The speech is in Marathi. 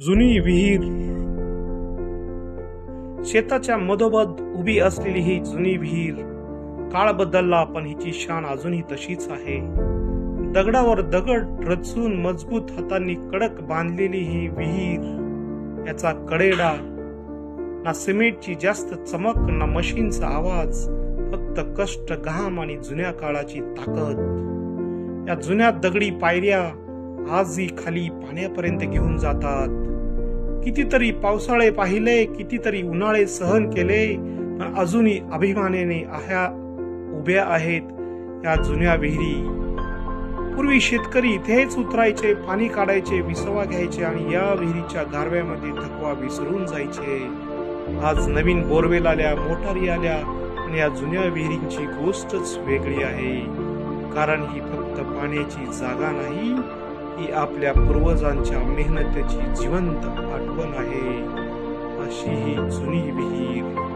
जुनी विहीर. शेताच्या मधोमध उभी असलेली ही जुनी विहीर. काळ बदलला पण हिची शान अजूनही तशीच आहे. दगडावर दगड रचून मजबूत हातांनी कडक बांधलेली ही विहीर. याचा कडेडा ना सिमेंटची जास्त चमक ना मशीनचा आवाज, फक्त कष्ट, घाम आणि जुन्या काळाची ताकद. या जुन्या दगडी पायऱ्या आजही खाली पाण्यापर्यंत घेऊन जातात. कितीतरी पावसाळे पाहिले, कितीतरी उन्हाळे सहन केले, पण अजूनही अभिमानाने उभ्या आहेत या जुन्या विहिरी. पूर्वी शेतकरी इथेच उतरायचे, पाणी काढायचे, विसवा घ्यायचे आणि या विहिरीच्या गारव्यामध्ये थकवा विसरून जायचे. आज नवीन बोरवेल आल्या, मोटारी आल्या, आणि या जुन्या विहिरींची गोष्टच वेगळी आहे. कारण ही फक्त पाण्याची जागा नाही, ही आपल्या पूर्वजांच्या मेहनतीची जिवंत आठवण आहे. अशी ही जुनी विहीर.